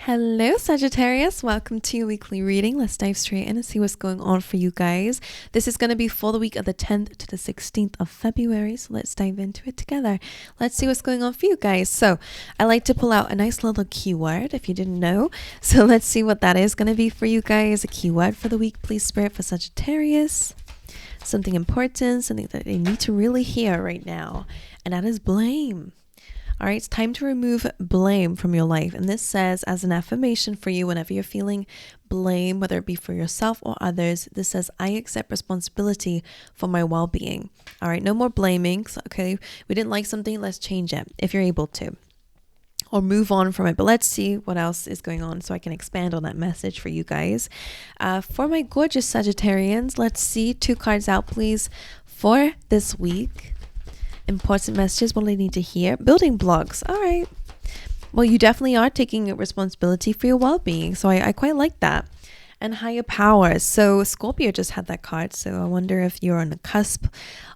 Hello Sagittarius, welcome to your weekly reading. Let's dive straight in and see what's going on for you guys. This is going to be for the week of the 10th to the 16th of February, so let's dive into it together. Let's see what's going on for you guys. So I like to pull out a nice little keyword if you didn't know. So let's see what that is going to be for you guys. A keyword for the week, please, Spirit, for Sagittarius. Something important, something that they need to really hear right now, and that is blame. All right, it's time to remove blame from your life. And this says, as an affirmation for you, whenever you're feeling blame, whether it be for yourself or others, this says, I accept responsibility for my well-being. All right, no more blaming. Okay, we didn't like something, let's change it if you're able to, or move on from it. But let's see what else is going on so I can expand on that message for you guys. For my gorgeous Sagittarians, let's see 2 cards out, please, for this week. Important messages, what I need to hear. Building blocks. All right. Well, you definitely are taking responsibility for your well-being. So I quite like that. And higher powers. So Scorpio just had that card. So I wonder if you're on the cusp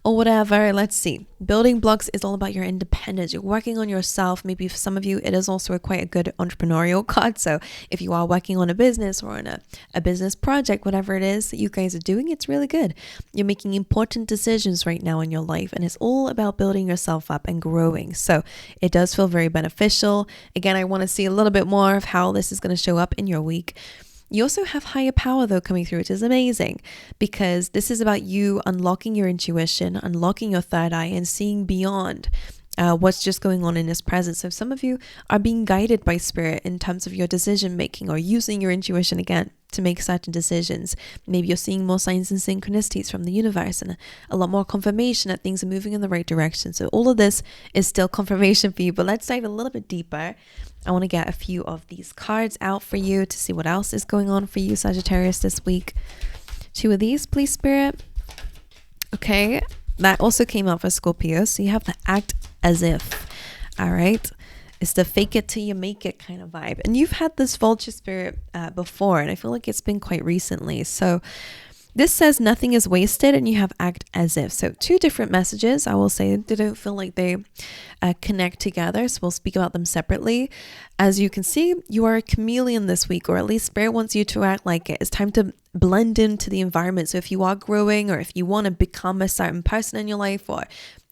or whatever. Let's see. Building blocks is all about your independence. You're working on yourself. Maybe for some of you, it is also quite a good entrepreneurial card. So if you are working on a business or on a business project, whatever it is that you guys are doing, it's really good. You're making important decisions right now in your life. And it's all about building yourself up and growing. So it does feel very beneficial. Again, I want to see a little bit more of how this is going to show up in your week. You also have higher power though coming through, which is amazing because this is about you unlocking your intuition, unlocking your third eye and seeing beyond what's just going on in this present. So some of you are being guided by spirit in terms of your decision making or using your intuition again to make certain decisions. Maybe you're seeing more signs and synchronicities from the universe and a lot more confirmation that things are moving in the right direction. So all of this is still confirmation for you, but let's dive a little bit deeper. I want to get a few of these cards out for you to see what else is going on for you, Sagittarius, this week. 2 of these, please, Spirit. Okay, that also came out for Scorpio. So you have the act as if. All right. It's the fake it till you make it kind of vibe. And you've had this vulture spirit before, and I feel like it's been quite recently. So this says nothing is wasted and you have act as if. So 2 different messages. I will say they don't feel like they connect together. So we'll speak about them separately. As you can see, you are a chameleon this week, or at least spirit wants you to act like it. It's time to blend into the environment. So if you are growing or if you want to become a certain person in your life or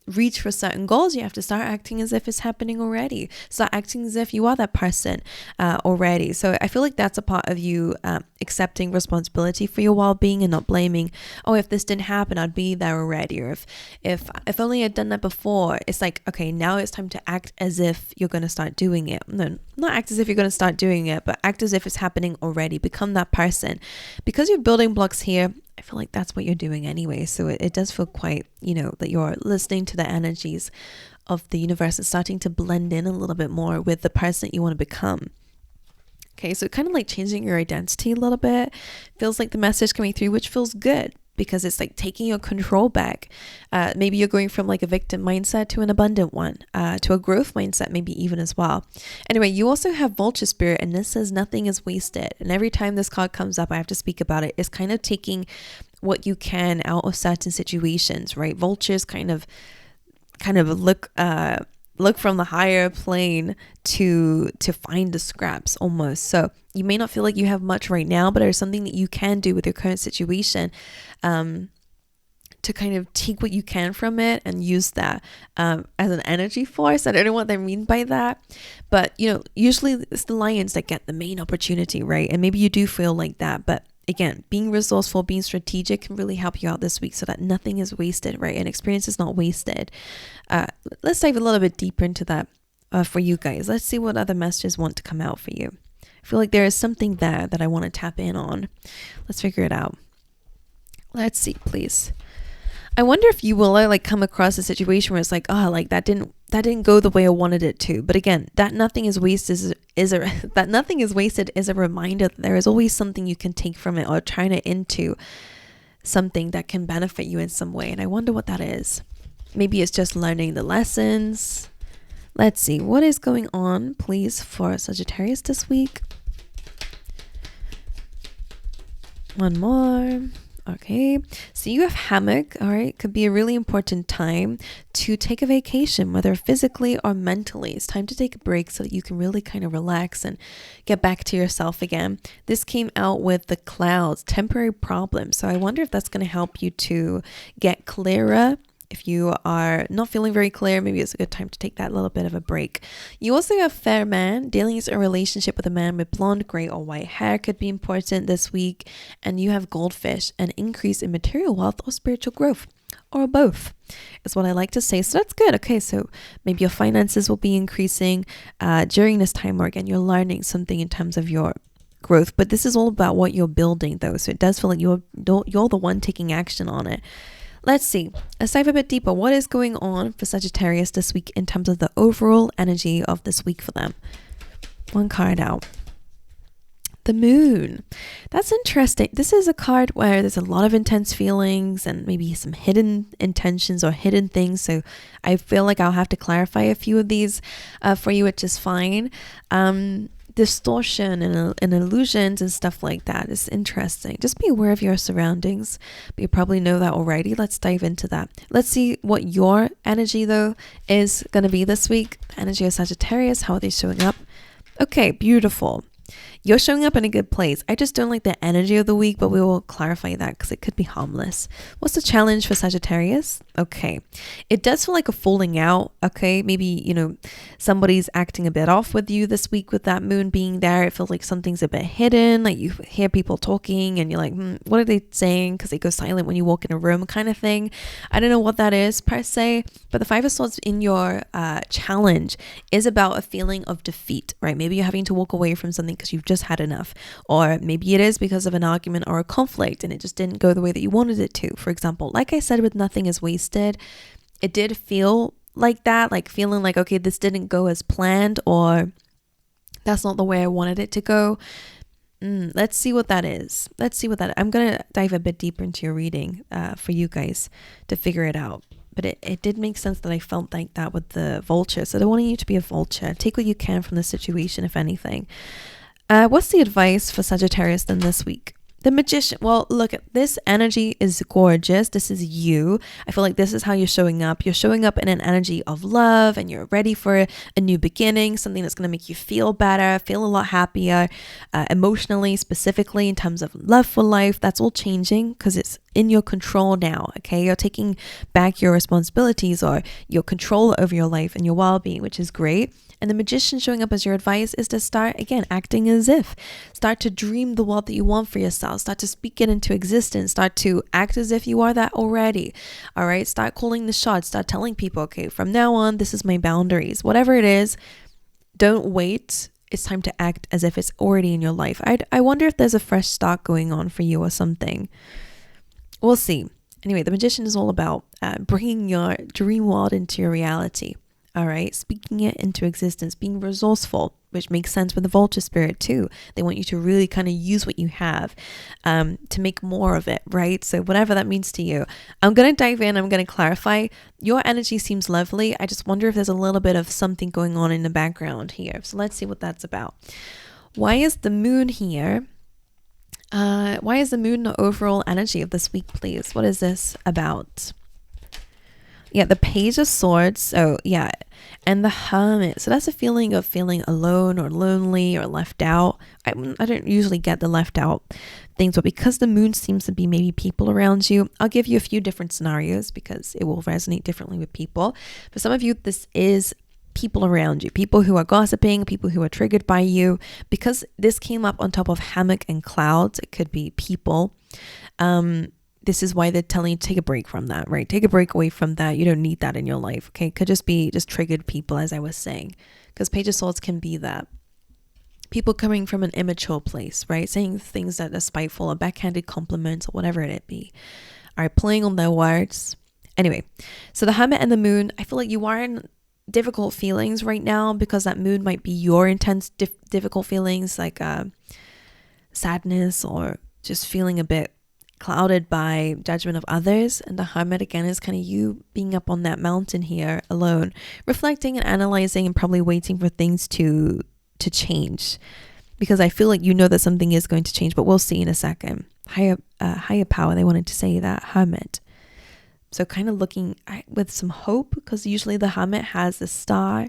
reach for certain goals, you have to start acting as if it's happening already. Start acting as if you are that person already. So I feel like that's a part of you accepting responsibility for your well-being and not blaming, oh, if this didn't happen, I'd be there already. Or if only I'd done that before. It's like, okay, now it's time to act as if you're going to start doing it. No, not act as if you're going to start doing it, but act as if it's happening already. Become that person. Because you're building blocks here, I feel like that's what you're doing anyway. So it does feel quite, that you're listening to the energies of the universe and starting to blend in a little bit more with the person that you want to become. Okay, so kind of like changing your identity a little bit. Feels like the message coming through, which feels good because it's like taking your control back. Maybe you're going from like a victim mindset to an abundant one, to a growth mindset, maybe even as well. Anyway, you also have vulture spirit, and this says nothing is wasted. And every time this card comes up, I have to speak about it. It's kind of taking what you can out of certain situations, right? Vultures kind of look from the higher plane to find the scraps almost. So you may not feel like you have much right now, but there's something that you can do with your current situation to kind of take what you can from it and use that as an energy force. I don't know what I mean by that, but usually it's the lions that get the main opportunity, right? And maybe you do feel like that, but again, being resourceful, being strategic can really help you out this week so that nothing is wasted, right? And experience is not wasted. Let's dive a little bit deeper into that for you guys. Let's see what other messages want to come out for you. I feel like there is something there that I want to tap in on. Let's figure it out. Let's see, please. I wonder if you will come across a situation where it's like, oh, like that didn't go the way I wanted it to. But again, that nothing is wasted is a reminder that there is always something you can take from it or turn it into something that can benefit you in some way. And I wonder what that is. Maybe it's just learning the lessons. Let's see what is going on, please, for Sagittarius this week. One more. Okay, so you have hammock. All right, could be a really important time to take a vacation, whether physically or mentally. It's time to take a break so that you can really kind of relax and get back to yourself again. This came out with the clouds, temporary problems. So I wonder if that's going to help you to get clearer. If you are not feeling very clear, maybe it's a good time to take that little bit of a break. You also have fair man. Dealing with a relationship with a man with blonde, gray, or white hair could be important this week. And you have goldfish, an increase in material wealth or spiritual growth, or both is what I like to say. So that's good. Okay, so maybe your finances will be increasing during this time, or again, you're learning something in terms of your growth. But this is all about what you're building, though. So it does feel like you're the one taking action on it. Let's see. Let's dive a bit deeper. What is going on for Sagittarius this week in terms of the overall energy of this week for them? One card out. The moon. That's interesting. This is a card where there's a lot of intense feelings and maybe some hidden intentions or hidden things. So I feel like I'll have to clarify a few of these for you, which is fine. Distortion and illusions and stuff like that is interesting. Just be aware of your surroundings, but you probably know that already. Let's dive into that. Let's see what your energy though is going to be this week. Energy of Sagittarius, how are they showing up? Okay, beautiful. You're showing up in a good place. I just don't like the energy of the week, but we will clarify that because it could be harmless. What's the challenge for Sagittarius? Okay. It does feel like a falling out. Okay. Maybe, somebody's acting a bit off with you this week with that moon being there. It feels like something's a bit hidden. Like you hear people talking and you're like, what are they saying? Because they go silent when you walk in a room kind of thing. I don't know what that is per se, but the Five of Swords in your challenge is about a feeling of defeat, right? Maybe you're having to walk away from something because you've just had enough, or maybe it is because of an argument or a conflict and it just didn't go the way that you wanted it to. For example, like I said with Nothing is Wasted, it did feel like that, like feeling like, okay, this didn't go as planned, or that's not the way I wanted it to go. Let's see what that is. I'm gonna dive a bit deeper into your reading for you guys to figure it out. But it did make sense that I felt like that with the vulture. So I don't want you to be a vulture. Take what you can from the situation, if anything. What's the advice for Sagittarius then this week? The Magician. Well, look, this energy is gorgeous. This is you. I feel like this is how you're showing up. You're showing up in an energy of love and you're ready for a new beginning, something that's going to make you feel better, feel a lot happier, emotionally, specifically in terms of love for life. That's all changing because it's in your control now. Okay. You're taking back your responsibilities or your control over your life and your well-being, which is great. And the Magician showing up as your advice is to start, again, acting as if. Start to dream the world that you want for yourself. Start to speak it into existence. Start to act as if you are that already. All right? Start calling the shots. Start telling people, okay, from now on, this is my boundaries. Whatever it is, don't wait. It's time to act as if it's already in your life. I wonder if there's a fresh start going on for you or something. We'll see. Anyway, the Magician is all about bringing your dream world into your reality. All right, speaking it into existence, being resourceful, which makes sense with the vulture spirit too. They want you to really kind of use what you have to make more of it, right? So whatever that means to you. I'm going to dive in. I'm going to clarify. Your energy seems lovely. I just wonder if there's a little bit of something going on in the background here. So let's see what that's about. Why is the moon here? Why is the moon the overall energy of this week, please? What is this about? Yeah, the Page of Swords. So yeah, and the Hermit. So that's a feeling of feeling alone or lonely or left out. I don't usually get the left out things, but because the moon seems to be maybe people around you, I'll give you a few different scenarios because it will resonate differently with people. For some of you, this is people around you, people who are gossiping, people who are triggered by you. Because this came up on top of hammock and clouds, it could be people. This is why they're telling you to take a break from that, right? Take a break away from that. You don't need that in your life, okay? It could just be triggered people, as I was saying. Because Page of Swords can be that. People coming from an immature place, right? Saying things that are spiteful or backhanded compliments or whatever it be. All right, playing on their words. Anyway, so the Hermit and the Moon, I feel like you are in difficult feelings right now because that moon might be your intense, difficult feelings like sadness or just feeling a bit clouded by judgment of others. And the Hermit again is kind of you being up on that mountain here alone, reflecting and analyzing and probably waiting for things to change, because I feel like you know that something is going to change, but we'll see in a second. higher power. They wanted to say that, Hermit. So kind of looking with some hope, because usually the Hermit has the star.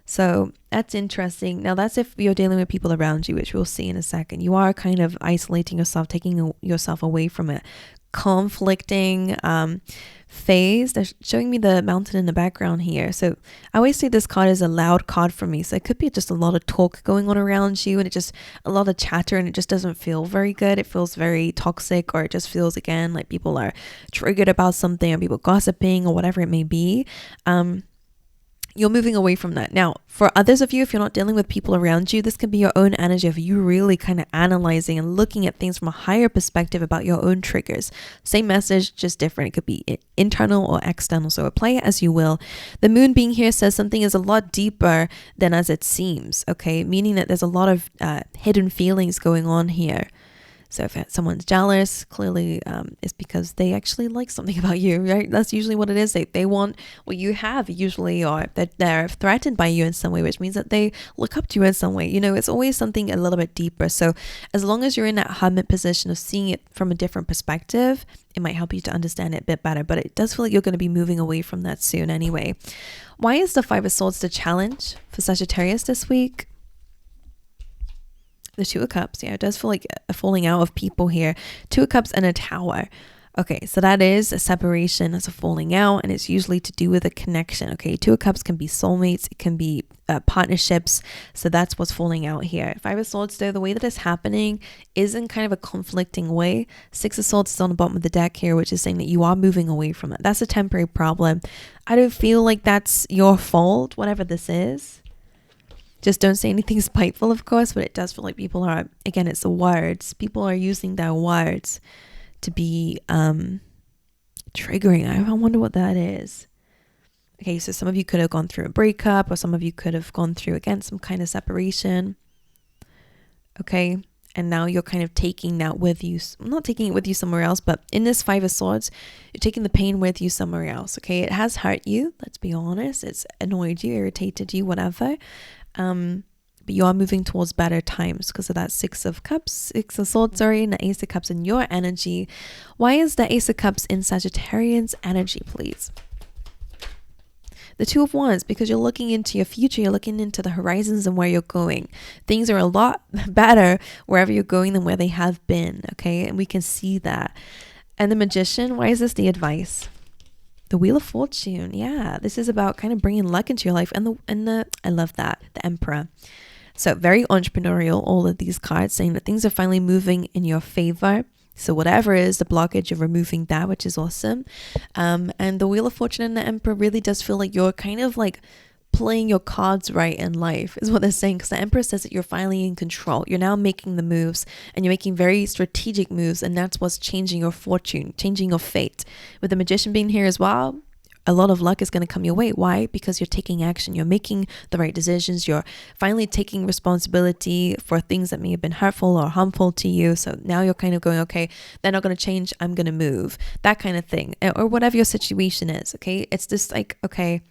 So that's interesting. Now that's if you're dealing with people around you, which we'll see in a second. You are kind of isolating yourself, taking yourself away from a conflicting phase. They're showing me the mountain in the background here. So I always say this card is a loud card for me. So it could be just a lot of talk going on around you, and it just a lot of chatter, and it just doesn't feel very good. It feels very toxic, or it just feels again like people are triggered about something, or people gossiping, or whatever it may be. You're moving away from that. Now, for others of you, if you're not dealing with people around you, this can be your own energy of you really kind of analyzing and looking at things from a higher perspective about your own triggers. Same message, just different. It could be internal or external, so apply it as you will. The moon being here says something is a lot deeper than as it seems, okay? Meaning that there's a lot of hidden feelings going on here. So if someone's jealous, clearly it's because they actually like something about you, right? That's usually what it is. They want what you have usually, or that they're threatened by you in some way, which means that they look up to you in some way. You know, it's always something a little bit deeper. So as long as you're in that hermit position of seeing it from a different perspective, it might help you to understand it a bit better. But it does feel like you're going to be moving away from that soon anyway. Why is the Five of Swords the challenge for Sagittarius this week? The Two of Cups, yeah, it does feel like a falling out of people here. Two of Cups and a Tower. Okay, so that is a separation, that's a falling out, and it's usually to do with a connection. Okay, Two of Cups can be soulmates, it can be partnerships, so that's what's falling out here. Five of Swords, though, the way that it's happening is in kind of a conflicting way. Six of Swords is on the bottom of the deck here, which is saying that you are moving away from it. That's a temporary problem. I don't feel like that's your fault, whatever this is. Just don't say anything spiteful, of course, but it does feel like people are, again, it's the words. People are using their words to be triggering. I wonder what that is. Okay, so some of you could have gone through a breakup, or some of you could have gone through, again, some kind of separation. Okay, and now you're kind of taking that with you. Not taking it with you somewhere else, but in this Five of Swords, you're taking the pain with you somewhere else. Okay, it has hurt you, let's be honest. It's annoyed you, irritated you, whatever. But you are moving towards better times because of that Six of Swords, and the Ace of Cups in your energy. Why is the Ace of Cups in Sagittarian's energy, please? The Two of Wands, because you're looking into your future, you're looking into the horizons and where you're going. Things are a lot better wherever you're going than where they have been, okay? And we can see that. And the Magician, why is this the advice? The Wheel of Fortune, yeah, this is about kind of bringing luck into your life, and the I love that, the Emperor. So very entrepreneurial, all of these cards saying that things are finally moving in your favor. So whatever is the blockage, you're removing that, which is awesome. And the Wheel of Fortune and the Emperor really does feel like you're kind of like playing your cards right in life, is what they're saying, because the Emperor says that you're finally in control. You're now making the moves, and you're making very strategic moves, and that's what's changing your fortune, changing your fate. With the Magician being here as well, a lot of luck is going to come your way. Why? Because you're taking action, you're making the right decisions, you're finally taking responsibility for things that may have been hurtful or harmful to you. So now you're kind of going, okay, they're not going to change, I'm going to move, that kind of thing, or whatever your situation is. Okay, it's just like, okay,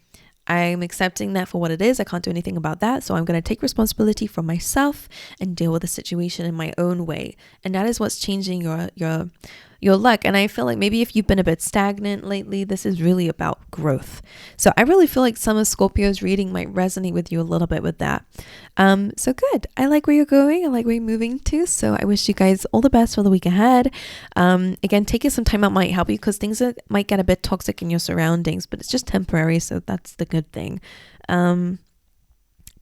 I'm accepting that for what it is. I can't do anything about that. So I'm going to take responsibility for myself and deal with the situation in my own way. And that is what's changing your luck. And I feel like maybe if you've been a bit stagnant lately, this is really about growth. So I really feel like some of Scorpio's reading might resonate with you a little bit with that. So good. I like where you're going. I like where you're moving to. So I wish you guys all the best for the week ahead. Again, taking some time out might help you because things might get a bit toxic in your surroundings, but it's just temporary. So that's the good thing.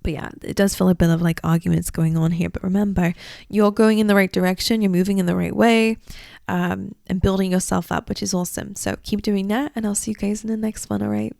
But yeah, it does feel a bit of like arguments going on here. But remember, you're going in the right direction. You're moving in the right way, and building yourself up, which is awesome. So keep doing that, and I'll see you guys in the next one. All right.